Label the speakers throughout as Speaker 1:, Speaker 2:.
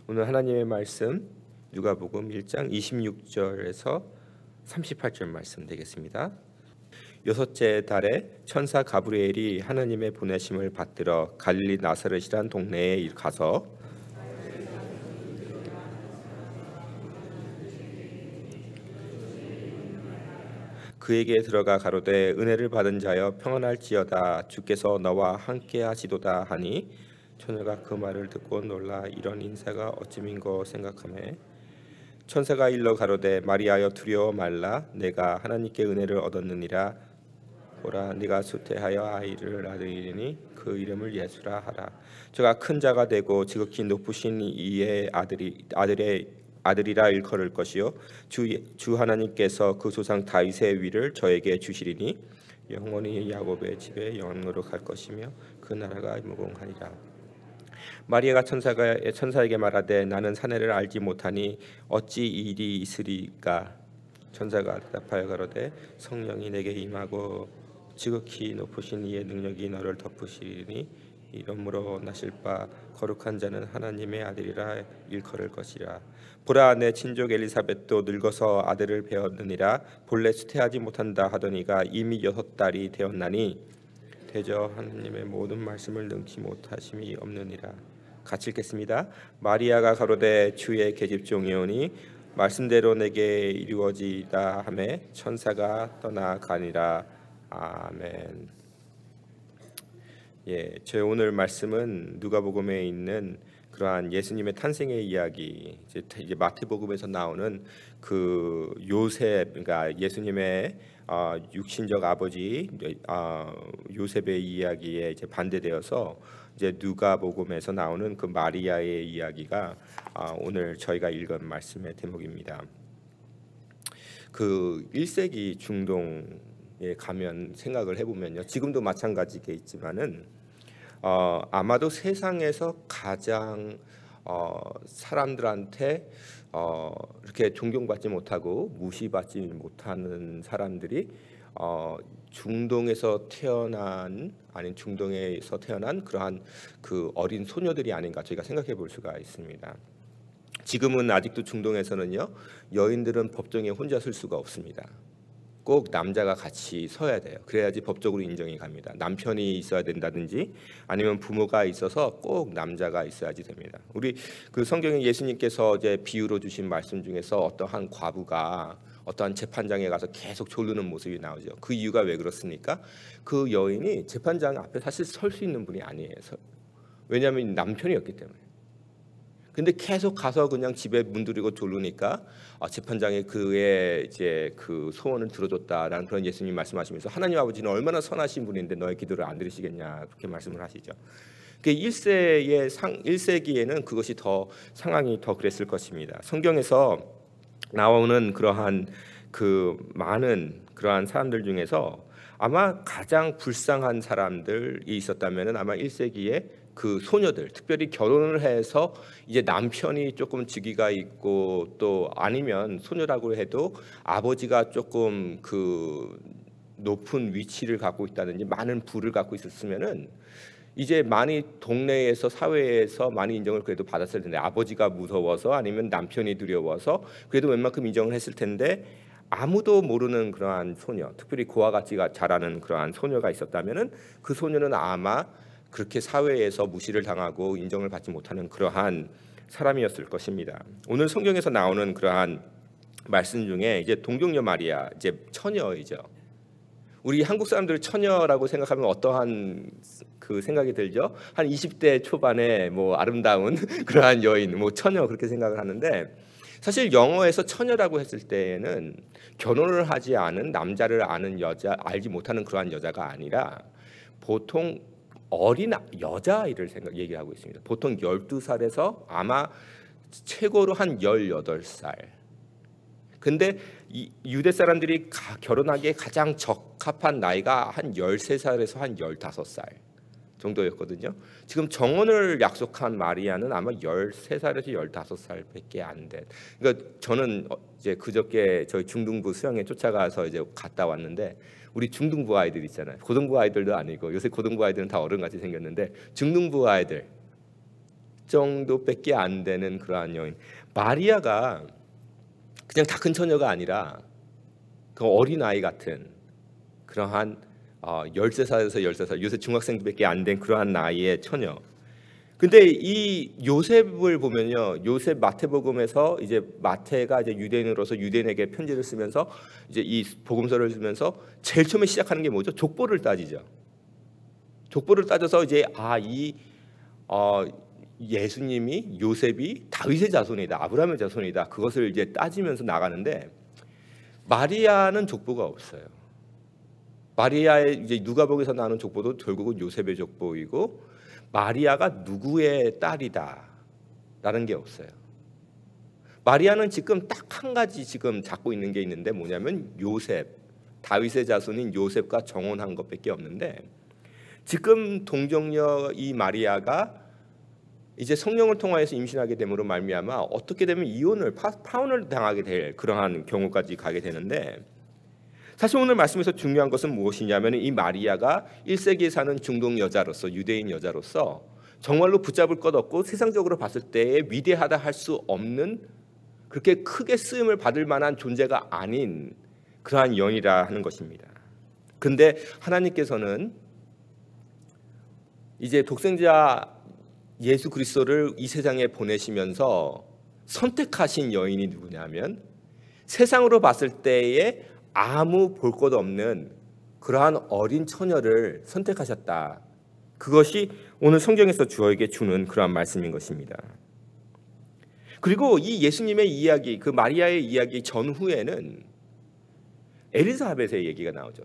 Speaker 1: 오늘 하나님의 말씀 누가복음 1장 26절에서 38절 말씀 되겠습니다. 여섯째 달에 천사 가브리엘이 하나님의 보내심을 받들어 갈릴리 나사렛이란 동네에 가서 그에게 들어가 가로되 은혜를 받은 자여 평안할지어다 주께서 너와 함께 하시도다 하니 처녀가 그 말을 듣고 놀라 이런 인사가 어찌민고 생각하매 천사가 일러 가로되 마리아여 두려워 말라 내가 하나님께 은혜를 얻었느니라 보라 네가 수태하여 아이를 낳으리니 그 이름을 예수라 하라 저가 큰 자가 되고 지극히 높으신 이의 아들이라 일컬을 것이요 주 하나님께서 그 조상 다윗의 위를 저에게 주시리니 영원히 야곱의 집에 영원으로 갈 것이며 그 나라가 무궁하리라. 마리아가 천사에게 말하되 나는 사내를 알지 못하니 어찌 이 일이 있으리까. 천사가 대답하여 가로되 성령이 내게 임하고 지극히 높으신 이의 능력이 너를 덮으시리니 이러므로 나실 바 거룩한 자는 하나님의 아들이라 일컬을 것이라. 보라 내 친족 엘리사벳도 늙어서 아들을 배었느니라. 본래 수태하지 못한다 하더니가 이미 6달이 되었나니 대저 하나님의 모든 말씀을 능치 못하심이 없느니라. 같이 읽겠습니다. 마리아가 가로되 주의 계집종이오니 말씀대로 내게 이루어지이다 하매 천사가 떠나가니라. 아멘. 제 오늘 말씀은 누가복음에 있는 그러한 예수님의 탄생의 이야기, 이제 마태복음에서 나오는 그 요셉, 그러니까 예수님의 육신적 아버지 요셉의 이야기에 이제 반대되어서 이제 누가복음에서 나오는 그 마리아의 이야기가 오늘 저희가 읽은 말씀의 대목입니다. 그 1세기 중동에 가면 생각을 해보면요, 지금도 마찬가지겠지만은 아마도 세상에서 가장 사람들한테 이렇게 존경받지 못하고 무시받지 못하는 사람들이 중동에서 태어난 아닌 중동에서 태어난 그러한 그 어린 소녀들이 아닌가 저희가 생각해 볼 수가 있습니다. 지금은 아직도 중동에서는요, 여인들은 법정에 혼자 설 수가 없습니다. 꼭 남자가 같이 서야 돼요. 그래야지 법적으로 인정이 갑니다. 남편이 있어야 된다든지 아니면 부모가 있어서 꼭 남자가 있어야지 됩니다. 우리 그 성경에 예수님께서 이제 비유로 주신 말씀 중에서 어떠한 과부가 어떠한 재판장에 가서 계속 졸르는 모습이 나오죠. 그 이유가 왜 그렇습니까? 그 여인이 재판장 앞에 사실 설 수 있는 분이 아니에요. 왜냐하면 남편이었기 때문에. 근데 계속 가서 그냥 집에 문드리고 졸르니까 재판장이 그의 이제 그 소원을 들어줬다라는 그런 예수님 말씀하시면서 하나님 아버지는 얼마나 선하신 분인데 너의 기도를 안 들으시겠냐 그렇게 말씀을 하시죠. 그 1세기에는 그것이 더 상황이 더 그랬을 것입니다. 성경에서 나오는 그러한 그 많은 그러한 사람들 중에서 아마 가장 불쌍한 사람들이 있었다면은 아마 1세기에 그 소녀들, 특별히 결혼을 해서 이제 남편이 조금 직위가 있고 또 아니면 소녀라고 해도 아버지가 조금 그 높은 위치를 갖고 있다든지 많은 부를 갖고 있었으면은 이제 많이 동네에서 사회에서 많이 인정을 그래도 받았을 텐데, 아버지가 무서워서 아니면 남편이 두려워서 그래도 웬만큼 인정을 했을 텐데 아무도 모르는 그러한 소녀, 특별히 고아 같이 자라는 그러한 소녀가 있었다면은 그 소녀는 아마 그렇게 사회에서 무시를 당하고 인정을 받지 못하는 그러한 사람이었을 것입니다. 오늘 성경에서 나오는 그러한 말씀 중에 이제 동정녀 마리아, 이제 처녀이죠. 우리 한국 사람들 처녀라고 생각하면 어떠한 그 생각이 들죠? 한 20대 초반에 뭐 아름다운 그러한 여인, 뭐 처녀 그렇게 생각을 하는데, 사실 영어에서 처녀라고 했을 때에는 결혼을 하지 않은 남자를 아는 여자, 알지 못하는 그러한 여자가 아니라 보통 어린 여자아이를 얘기하고 있습니다. 보통 12살에서 아마 최고로 한 18살. 근데 이 유대 사람들이 결혼하기에 가장 적합한 나이가 한 13살에서 한 15살 정도였거든요. 지금 정혼을 약속한 마리아는 아마 13살에서 15살밖에 안 된. 그러니까 저는 이제 그저께 저희 중등부 수영에 쫓아가서 이제 갔다 왔는데, 우리 중등부 아이들 있잖아요. 고등부 아이들도 아니고 요새 고등부 아이들은 다 어른같이 생겼는데 중등부 아이들 정도밖에 안 되는 그러한 여인. 마리아가 그냥 다 큰 처녀가 아니라 그 어린아이 같은 그러한 13살에서 13살, 요새 중학생밖에 안 된 그러한 나이의 처녀. 근데 이 요셉을 보면요, 요셉 마태복음에서 이제 마태가 이제 유대인으로서 유대인에게 편지를 쓰면서 이제 이 복음서를 쓰면서 제일 처음에 시작하는 게 뭐죠? 족보를 따지죠. 족보를 따져서 이제 예수님이 요셉이 다윗의 자손이다, 아브라함의 자손이다, 그것을 이제 따지면서 나가는데 마리아는 족보가 없어요. 마리아의 이제 누가복음에서 나오는 족보도 결국은 요셉의 족보이고 마리아가 누구의 딸이다라는 게 없어요. 마리아는 지금 딱 한 가지 지금 잡고 있는 게 있는데 뭐냐면 요셉, 다윗의 자손인 요셉과 정혼한 것밖에 없는데 지금 동정녀 이 마리아가 이제 성령을 통하여서 임신하게 됨으로 말미암아 어떻게 되면 이혼을 파혼을 당하게 될 그러한 경우까지 가게 되는데 사실 오늘 말씀에서 중요한 것은 무엇이냐면 이 마리아가 1세기에 사는 중동 여자로서 유대인 여자로서 정말로 붙잡을 것 없고 세상적으로 봤을 때에 위대하다 할 수 없는 그렇게 크게 쓰임을 받을 만한 존재가 아닌 그러한 여인이라 하는 것입니다. 근데 하나님께서는 이제 독생자 예수 그리스도를 이 세상에 보내시면서 선택하신 여인이 누구냐면 세상으로 봤을 때에 아무 볼 것 없는 그러한 어린 처녀를 선택하셨다. 그것이 오늘 성경에서 저에게 주는 그러한 말씀인 것입니다. 그리고 이 예수님의 이야기, 그 마리아의 이야기 전후에는 엘리사벳의 얘기가 나오죠.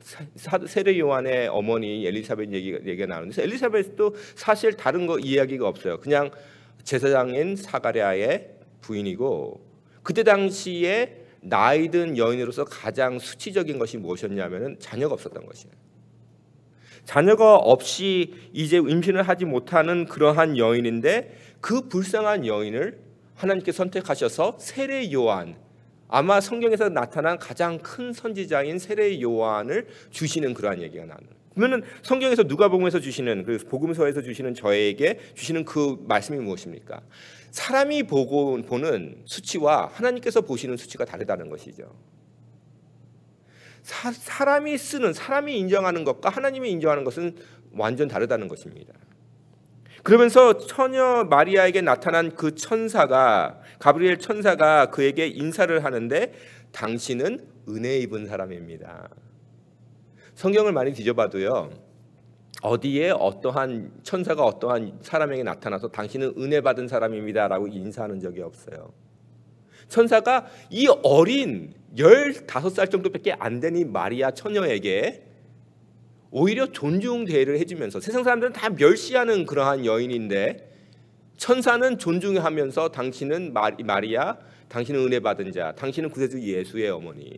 Speaker 1: 세례 요한의 어머니 엘리사벳 얘기가 나오는데 엘리사벳도 사실 다른 거 이야기가 없어요. 그냥 제사장인 사가랴의 부인이고 그때 당시에 나이든 여인으로서 가장 수치적인 것이 무엇이었냐면은 자녀가 없었던 것이에요. 자녀가 없이 이제 임신을 하지 못하는 그러한 여인인데 그 불쌍한 여인을 하나님께 선택하셔서 세례 요한, 아마 성경에서 나타난 가장 큰 선지자인 세례 요한을 주시는 그러한 얘기가 나와요. 그러면은 성경에서 누가복음에서 주시는 그 복음서에서 주시는 저에게 주시는 그 말씀이 무엇입니까? 사람이 보는 수치와 하나님께서 보시는 수치가 다르다는 것이죠. 사람이 인정하는 것과 하나님이 인정하는 것은 완전 다르다는 것입니다. 그러면서 처녀 마리아에게 나타난 그 천사가 가브리엘 천사가 그에게 인사를 하는데 당신은 은혜 입은 사람입니다. 성경을 많이 뒤져봐도요. 어디에 어떠한 천사가 어떠한 사람에게 나타나서 당신은 은혜 받은 사람입니다라고 인사하는 적이 없어요. 천사가 이 어린 15살 정도밖에 안 된 이 마리아 처녀에게 오히려 존중 대해를 해주면서 세상 사람들은 다 멸시하는 그러한 여인인데 천사는 존중하면서 당신은 마리아, 당신은 은혜 받은 자, 당신은 구세주 예수의 어머니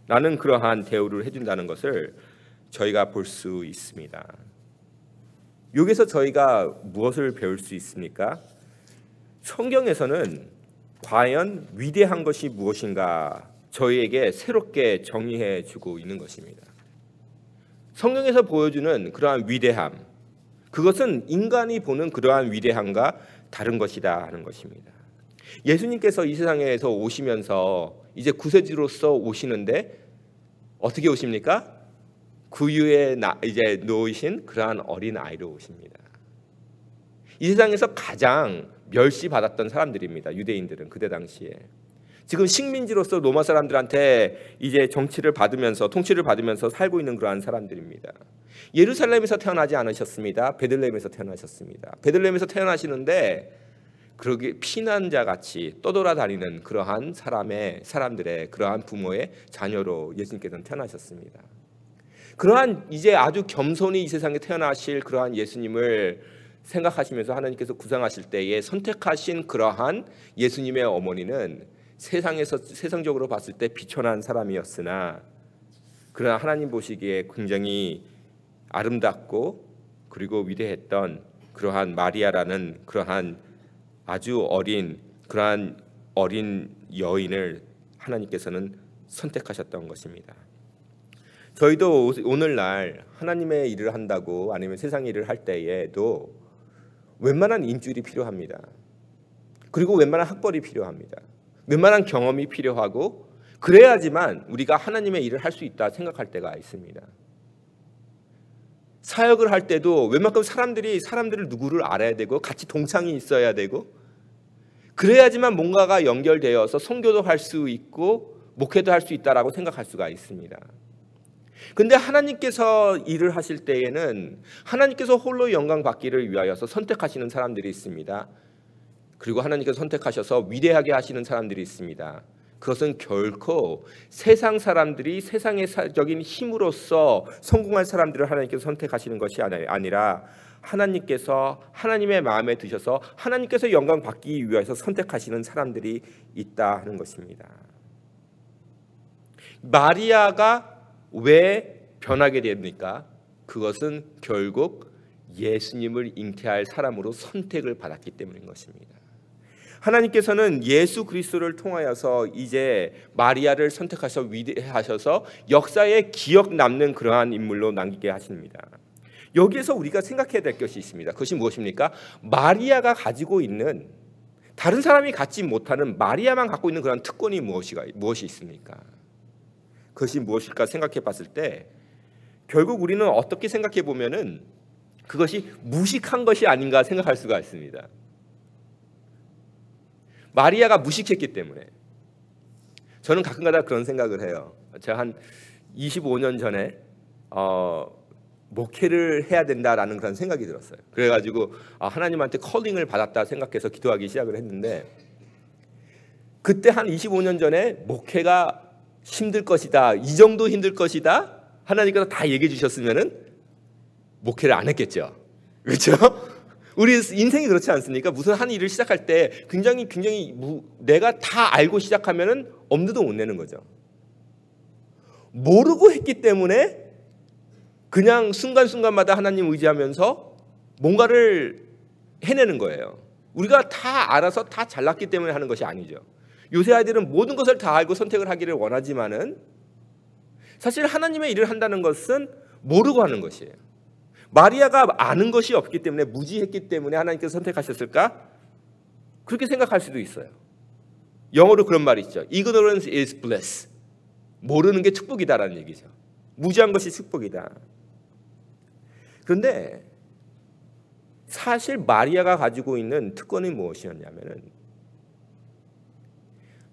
Speaker 1: 라는 그러한 대우를 해준다는 것을 저희가 볼 수 있습니다. 여기서 저희가 무엇을 배울 수 있습니까? 성경에서는 과연 위대한 것이 무엇인가 저희에게 새롭게 정의해 주고 있는 것입니다. 성경에서 보여주는 그러한 위대함, 그것은 인간이 보는 그러한 위대함과 다른 것이다 하는 것입니다. 예수님께서 이 세상에서 오시면서 이제 구세주로서 오시는데 어떻게 오십니까? 구유에 이제 놓이신 그러한 어린 아이로 오십니다. 이 세상에서 가장 멸시받았던 사람들입니다. 유대인들은 그때 당시에 지금 식민지로서 로마 사람들한테 이제 정치를 받으면서 통치를 받으면서 살고 있는 그러한 사람들입니다. 예루살렘에서 태어나지 않으셨습니다. 베들레헴에서 태어나셨습니다. 베들레헴에서 태어나시는데 그러게 피난자 같이 떠돌아다니는 그러한 사람들의 그러한 부모의 자녀로 예수님께서는 태어나셨습니다. 그러한 이제 아주 겸손히 이 세상에 태어나실 그러한 예수님을 생각하시면서 하나님께서 구상하실 때에 선택하신 그러한 예수님의 어머니는 세상적으로 봤을 때 비천한 사람이었으나 그러나 하나님 보시기에 굉장히 아름답고 그리고 위대했던 그러한 마리아라는 그러한 아주 어린 여인을 하나님께서는 선택하셨던 것입니다. 저희도 오늘날 하나님의 일을 한다고 아니면 세상 일을 할 때에도 웬만한 인줄이 필요합니다. 그리고 웬만한 학벌이 필요합니다. 웬만한 경험이 필요하고 그래야지만 우리가 하나님의 일을 할 수 있다 생각할 때가 있습니다. 사역을 할 때도 웬만큼 사람들을 누구를 알아야 되고 같이 동창이 있어야 되고 그래야지만 뭔가가 연결되어서 선교도 할 수 있고 목회도 할 수 있다라고 생각할 수가 있습니다. 근데 하나님께서 일을 하실 때에는 하나님께서 홀로 영광 받기를 위하여서 선택하시는 사람들이 있습니다. 그리고 하나님께서 선택하셔서 위대하게 하시는 사람들이 있습니다. 그것은 결코 세상 사람들이 세상의 적인 힘으로써 성공할 사람들을 하나님께서 선택하시는 것이 아니라 하나님께서 하나님의 마음에 드셔서 하나님께서 영광 받기 위해서 선택하시는 사람들이 있다 하는 것입니다. 마리아가 왜 변하게 됩니까? 그것은 결국 예수님을 잉태할 사람으로 선택을 받았기 때문인 것입니다. 하나님께서는 예수 그리스도를 통하여서 이제 마리아를 선택하셔 위대하셔서 역사에 기억 남는 그러한 인물로 남기게 하십니다. 여기에서 우리가 생각해야 될 것이 있습니다. 그것이 무엇입니까? 마리아가 가지고 있는 다른 사람이 갖지 못하는 마리아만 갖고 있는 그런 특권이 무엇이 있습니까? 그것이 무엇일까 생각해 봤을 때 결국 우리는 어떻게 생각해 보면은 그것이 무식한 것이 아닌가 생각할 수가 있습니다. 마리아가 무식했기 때문에 저는 가끔가다 그런 생각을 해요. 제가 한 25년 전에 목회를 해야 된다라는 그런 생각이 들었어요. 그래가지고 하나님한테 컬링을 받았다 생각해서 기도하기 시작을 했는데 그때 한 25년 전에 목회가 힘들 것이다. 이 정도 힘들 것이다. 하나님께서 다 얘기해 주셨으면은 목회를 안 했겠죠. 그렇죠? 우리 인생이 그렇지 않습니까? 무슨 한 일을 시작할 때 굉장히 내가 다 알고 시작하면은 엄두도 못 내는 거죠. 모르고 했기 때문에 그냥 순간순간마다 하나님 의지하면서 뭔가를 해내는 거예요. 우리가 다 알아서 다 잘났기 때문에 하는 것이 아니죠. 요새 아이들은 모든 것을 다 알고 선택을 하기를 원하지만은 사실 하나님의 일을 한다는 것은 모르고 하는 것이에요. 마리아가 아는 것이 없기 때문에 무지했기 때문에 하나님께서 선택하셨을까? 그렇게 생각할 수도 있어요. 영어로 그런 말이 있죠. Ignorance is bliss. 모르는 게 축복이다라는 얘기죠. 무지한 것이 축복이다. 그런데 사실 마리아가 가지고 있는 특권이 무엇이었냐면은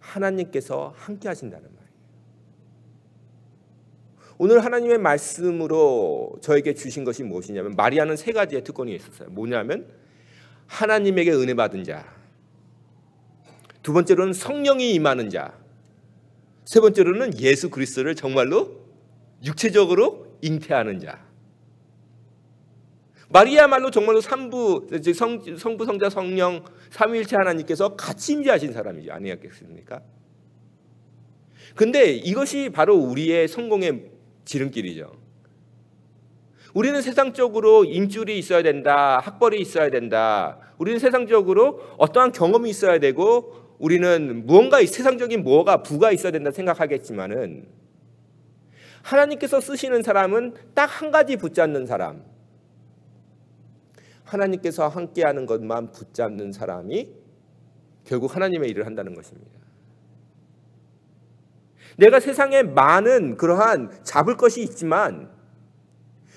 Speaker 1: 하나님께서 함께 하신다는 말이에요. 오늘 하나님의 말씀으로 저에게 주신 것이 무엇이냐면 마리아는 세 가지의 특권이 있었어요. 뭐냐면 하나님에게 은혜 받은 자, 두 번째로는 성령이 임하는 자, 세 번째로는 예수 그리스도를 정말로 육체적으로 잉태하는 자. 마리아말로 정말로 성부, 성자, 성령, 삼위일체 하나님께서 같이 임재하신 사람이지 아니었겠습니까? 근데 이것이 바로 우리의 성공의 지름길이죠. 우리는 세상적으로 인줄이 있어야 된다, 학벌이 있어야 된다. 우리는 세상적으로 어떠한 경험이 있어야 되고 우리는 무언가 세상적인 부가 있어야 된다 생각하겠지만은 하나님께서 쓰시는 사람은 딱 한 가지 붙잡는 사람. 하나님께서 함께하는 것만 붙잡는 사람이 결국 하나님의 일을 한다는 것입니다. 내가 세상에 많은 그러한 잡을 것이 있지만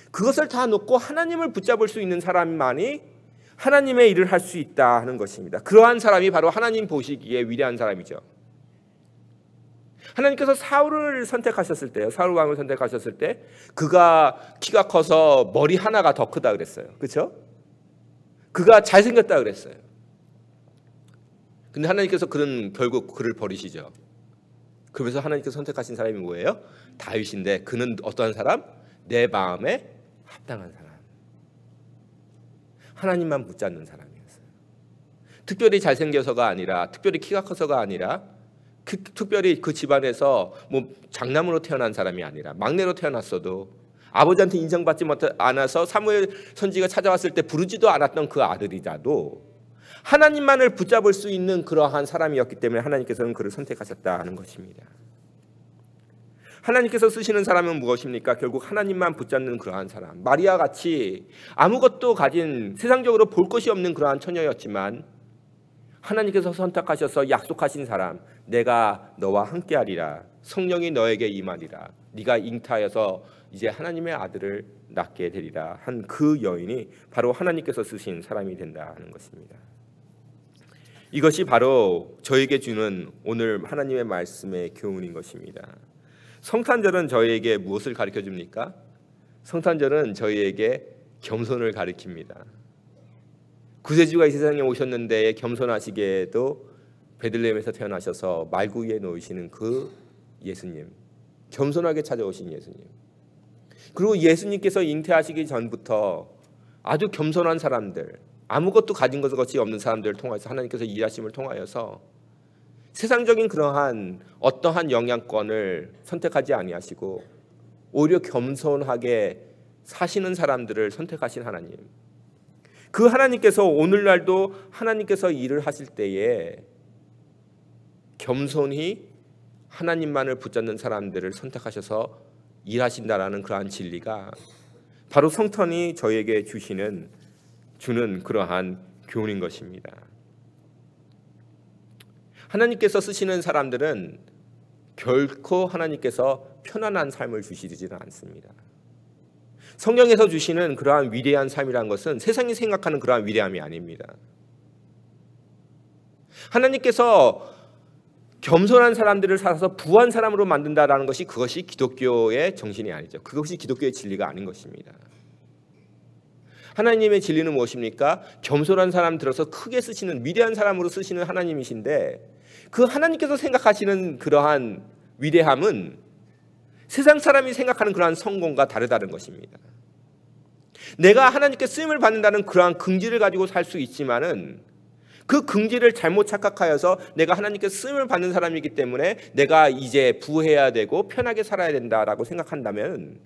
Speaker 1: 그것을 다 놓고 하나님을 붙잡을 수 있는 사람만이 하나님의 일을 할 수 있다 하는 것입니다. 그러한 사람이 바로 하나님 보시기에 위대한 사람이죠. 하나님께서 사울 왕을 선택하셨을 때 그가 키가 커서 머리 하나가 더 크다 그랬어요. 그렇죠? 그가 잘생겼다 그랬어요. 근데 하나님께서 결국 그를 버리시죠. 그러면서 하나님께서 선택하신 사람이 뭐예요? 다윗인데 그는 어떠한 사람? 내 마음에 합당한 사람. 하나님만 붙잡는 사람이었어요. 특별히 잘생겨서가 아니라 특별히 키가 커서가 아니라 특별히 그 집안에서 장남으로 태어난 사람이 아니라 막내로 태어났어도 아버지한테 인정받지 않아서 사무엘 선지가 찾아왔을 때 부르지도 않았던 그 아들이라도 하나님만을 붙잡을 수 있는 그러한 사람이었기 때문에 하나님께서는 그를 선택하셨다 하는 것입니다. 하나님께서 쓰시는 사람은 무엇입니까? 결국 하나님만 붙잡는 그러한 사람. 마리아 같이 아무것도 가진 세상적으로 볼 것이 없는 그러한 처녀였지만 하나님께서 선택하셔서 약속하신 사람, 내가 너와 함께하리라. 성령이 너에게 임하리라. 네가 잉타하여서 이제 하나님의 아들을 낳게 되리라 한 그 여인이 바로 하나님께서 쓰신 사람이 된다 하는 것입니다. 이것이 바로 저에게 주는 오늘 하나님의 말씀의 교훈인 것입니다. 성탄절은 저희에게 무엇을 가르쳐 줍니까? 성탄절은 저희에게 겸손을 가르칩니다. 구세주가 이 세상에 오셨는데 겸손하시게도 베들레헴에서 태어나셔서 말구 위에 놓이시는 그 예수님, 겸손하게 찾아오신 예수님. 그리고 예수님께서 잉태하시기 전부터 아주 겸손한 사람들, 아무것도 가진 것이 없는 사람들을 통해서 하나님께서 일하심을 통하여서 세상적인 그러한 어떠한 영향권을 선택하지 아니하시고 오히려 겸손하게 사시는 사람들을 선택하신 하나님. 그 하나님께서 오늘날도 하나님께서 일을 하실 때에 겸손히 하나님만을 붙잡는 사람들을 선택하셔서 일하신다라는 그러한 진리가 바로 성탄이 저에게 주는 그러한 교훈인 것입니다. 하나님께서 쓰시는 사람들은 결코 하나님께서 편안한 삶을 주시지는 않습니다. 성경에서 주시는 그러한 위대한 삶이라는 것은 세상이 생각하는 그러한 위대함이 아닙니다. 하나님께서 겸손한 사람들을 살아서 부한 사람으로 만든다라는 것이 그것이 기독교의 정신이 아니죠. 그것이 기독교의 진리가 아닌 것입니다. 하나님의 진리는 무엇입니까? 겸손한 사람 들어서 크게 쓰시는 위대한 사람으로 쓰시는 하나님이신데 그 하나님께서 생각하시는 그러한 위대함은 세상 사람이 생각하는 그러한 성공과 다르다는 것입니다. 내가 하나님께 쓰임을 받는다는 그러한 긍지를 가지고 살 수 있지만은 그 긍지를 잘못 착각하여서 내가 하나님께 쓰임을 받는 사람이기 때문에 내가 이제 부해야 되고 편하게 살아야 된다라고 생각한다면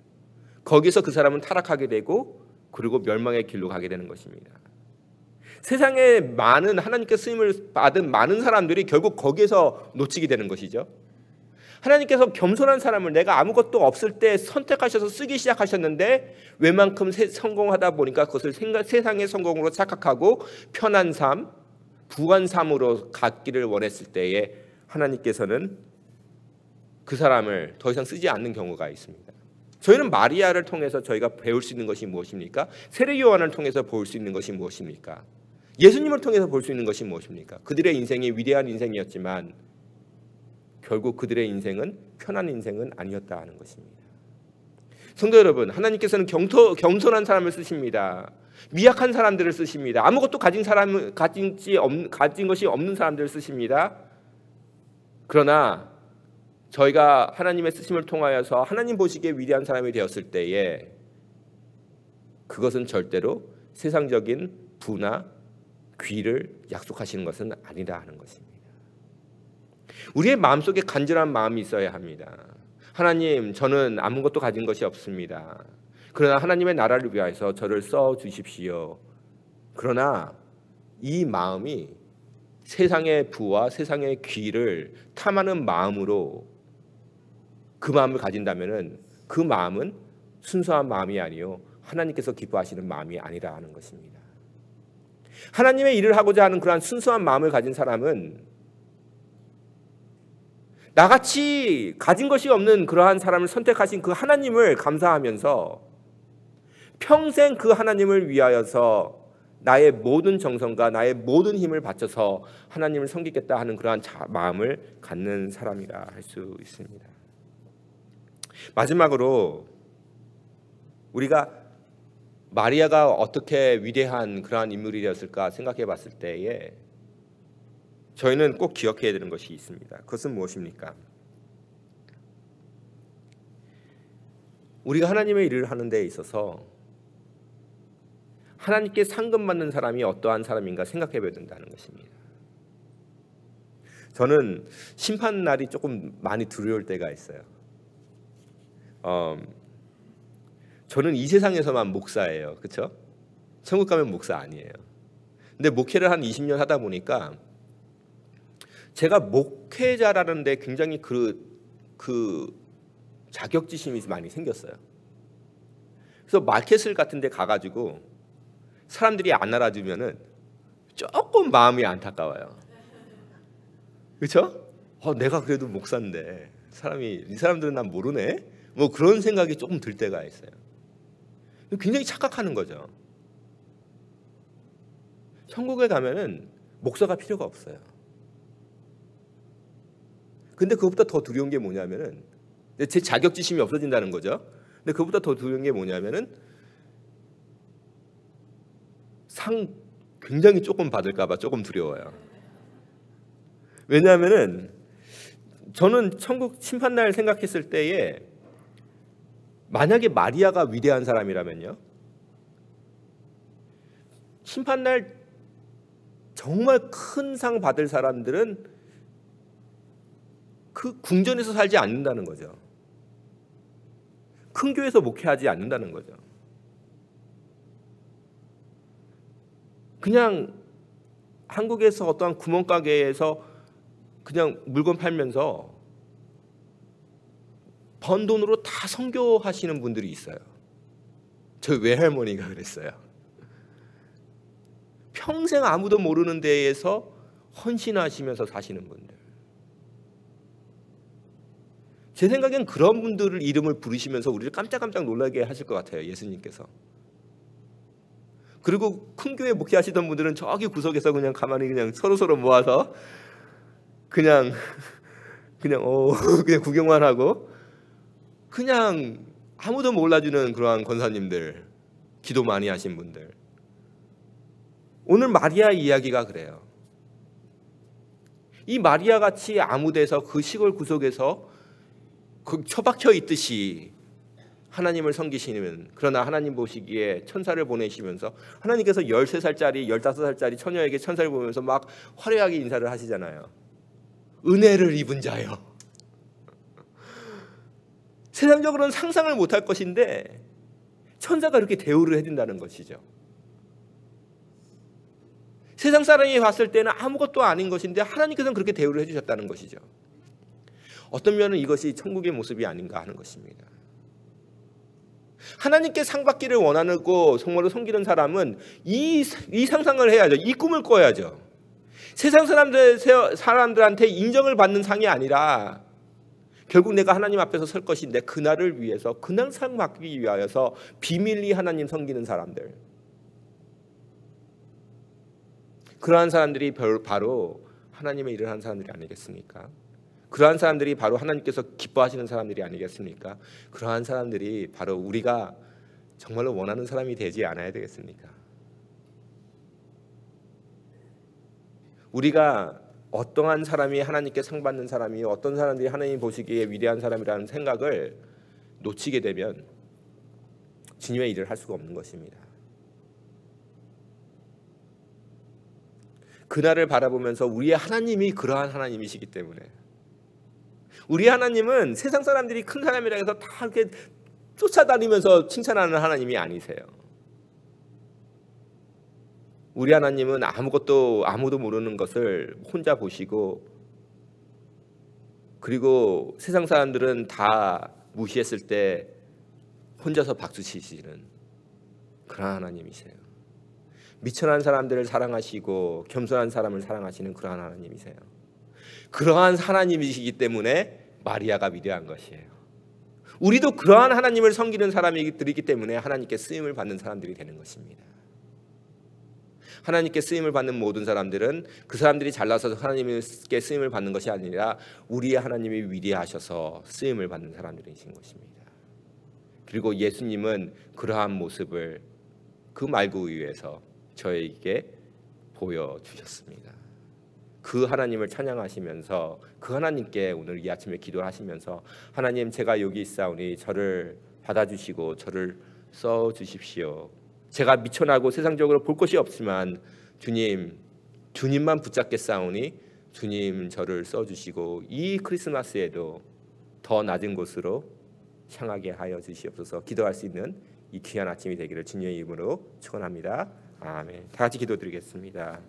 Speaker 1: 거기서 그 사람은 타락하게 되고 그리고 멸망의 길로 가게 되는 것입니다. 세상에 많은 하나님께 쓰임을 받은 많은 사람들이 결국 거기에서 놓치게 되는 것이죠. 하나님께서 겸손한 사람을 내가 아무것도 없을 때 선택하셔서 쓰기 시작하셨는데 웬만큼 성공하다 보니까 그것을 세상의 성공으로 착각하고 편한 삶, 부한 삶으로 갖기를 원했을 때에 하나님께서는 그 사람을 더 이상 쓰지 않는 경우가 있습니다. 저희는 마리아를 통해서 저희가 배울 수 있는 것이 무엇입니까? 세례 요한을 통해서 볼 수 있는 것이 무엇입니까? 예수님을 통해서 볼 수 있는 것이 무엇입니까? 그들의 인생이 위대한 인생이었지만 결국 그들의 인생은 편한 인생은 아니었다 하는 것입니다. 성도 여러분, 하나님께서는 겸손한 사람을 쓰십니다. 미약한 사람들을 쓰십니다. 아무것도 가진 것이 없는 사람들을 쓰십니다. 그러나 저희가 하나님의 쓰심을 통하여서 하나님 보시기에 위대한 사람이 되었을 때에 그것은 절대로 세상적인 부나 귀를 약속하시는 것은 아니다 하는 것입니다. 우리의 마음속에 간절한 마음이 있어야 합니다. 하나님, 저는 아무것도 가진 것이 없습니다. 그러나 하나님의 나라를 위하여서 저를 써주십시오. 그러나 이 마음이 세상의 부와 세상의 귀를 탐하는 마음으로 그 마음을 가진다면 그 마음은 순수한 마음이 아니요 하나님께서 기뻐하시는 마음이 아니라 하는 것입니다. 하나님의 일을 하고자 하는 그러한 순수한 마음을 가진 사람은 나같이 가진 것이 없는 그러한 사람을 선택하신 그 하나님을 감사하면서 평생 그 하나님을 위하여서 나의 모든 정성과 나의 모든 힘을 바쳐서 하나님을 섬기겠다 하는 그러한 마음을 갖는 사람이라 할 수 있습니다. 마지막으로 우리가 마리아가 어떻게 위대한 그러한 인물이 되었을까 생각해 봤을 때에 저희는 꼭 기억해야 되는 것이 있습니다. 그것은 무엇입니까? 우리가 하나님의 일을 하는 데 있어서 하나님께 상급받는 사람이 어떠한 사람인가 생각해 봐야 된다는 것입니다. 저는 심판 날이 조금 많이 두려울 때가 있어요. 저는 이 세상에서만 목사예요. 그렇죠? 천국 가면 목사 아니에요. 근데 목회를 한 20년 하다 보니까 제가 목회자라는 데 굉장히 그 자격지심이 많이 생겼어요. 그래서 마켓을 같은 데 가가지고 사람들이 안 알아주면은 조금 마음이 안타까워요. 그렇죠? 내가 그래도 목사인데 이 사람들은 난 모르네. 뭐 그런 생각이 조금 들 때가 있어요. 굉장히 착각하는 거죠. 천국에 가면은 목사가 필요가 없어요. 근데 그것보다 더 두려운 게 뭐냐면은 제 자격지심이 없어진다는 거죠. 근데 그것보다 더 두려운 게 뭐냐면은 상 굉장히 조금 받을까 봐 조금 두려워요. 왜냐하면은 저는 천국 심판날 생각했을 때에 만약에 마리아가 위대한 사람이라면요, 심판날 정말 큰 상 받을 사람들은 그 궁전에서 살지 않는다는 거죠. 큰 교회에서 목회하지 않는다는 거죠. 그냥 한국에서 어떠한 구멍가게에서 그냥 물건 팔면서 번 돈으로 다 선교하시는 분들이 있어요. 저희 외할머니가 그랬어요. 평생 아무도 모르는 데에서 헌신하시면서 사시는 분들. 제 생각엔 그런 분들을 이름을 부르시면서 우리를 깜짝깜짝 놀라게 하실 것 같아요, 예수님께서. 그리고 큰 교회 목회하시던 분들은 저기 구석에서 그냥 가만히 그냥 서로 모아서 그냥 그냥 구경만 하고 그냥 아무도 몰라주는 그러한 권사님들, 기도 많이 하신 분들. 오늘 마리아 이야기가 그래요. 이 마리아 같이 아무 데서 그 시골 구석에서 처박혀 있듯이 하나님을 섬기시는, 그러나 하나님 보시기에 천사를 보내시면서 하나님께서 13살짜리 15살짜리 처녀에게 천사를 보면서 막 화려하게 인사를 하시잖아요. 은혜를 입은 자요. 세상적으로는 상상을 못할 것인데 천사가 그렇게 대우를 해준다는 것이죠. 세상 사람이 봤을 때는 아무것도 아닌 것인데 하나님께서는 그렇게 대우를 해주셨다는 것이죠. 어떤 면은 이것이 천국의 모습이 아닌가 하는 것입니다. 하나님께 상 받기를 원하고 정말로 섬기는 사람은 이 상상을 해야죠. 이 꿈을 꿔야죠. 세상 사람들한테 인정을 받는 상이 아니라 결국 내가 하나님 앞에서 설 것인데 그날을 위해서, 그날 상 받기 위하여서 비밀리 하나님 섬기는 사람들, 그러한 사람들이 바로 하나님의 일을 하는 사람들이 아니겠습니까? 그러한 사람들이 바로 하나님께서 기뻐하시는 사람들이 아니겠습니까? 그러한 사람들이 바로 우리가 정말로 원하는 사람이 되지 않아야 되겠습니까? 우리가 어떠한 사람이 하나님께 상 받는 사람이, 어떤 사람들이 하나님 보시기에 위대한 사람이라는 생각을 놓치게 되면 주님의 일을 할 수가 없는 것입니다. 그날을 바라보면서 우리의 하나님이 그러한 하나님이시기 때문에, 우리 하나님은 세상 사람들이 큰 사람이라 해서 다 이렇게 쫓아다니면서 칭찬하는 하나님이 아니세요. 우리 하나님은 아무도 모르는 것을 혼자 보시고, 그리고 세상 사람들은 다 무시했을 때 혼자서 박수 치시는 그런 하나님이세요. 미천한 사람들을 사랑하시고 겸손한 사람을 사랑하시는 그러한 하나님이세요. 그러한 하나님이시기 때문에 마리아가 위대한 것이에요. 우리도 그러한 하나님을 섬기는 사람들이기 때문에 하나님께 쓰임을 받는 사람들이 되는 것입니다. 하나님께 쓰임을 받는 모든 사람들은 그 사람들이 잘나서 하나님께 쓰임을 받는 것이 아니라 우리의 하나님이 위대하셔서 쓰임을 받는 사람들이신 것입니다. 그리고 예수님은 그러한 모습을 그 말구위에서 저에게 보여주셨습니다. 그 하나님을 찬양하시면서 그 하나님께 오늘 이 아침에 기도하시면서, 하나님, 제가 여기 있사오니 저를 받아주시고 저를 써주십시오. 제가 미천하고 세상적으로 볼 것이 없지만 주님만 붙잡겠사오니 주님 저를 써주시고 이 크리스마스에도 더 낮은 곳으로 향하게 하여 주시옵소서. 기도할 수 있는 이 귀한 아침이 되기를 주님의 이름으로 축원합니다. 아멘. 다 같이 기도드리겠습니다.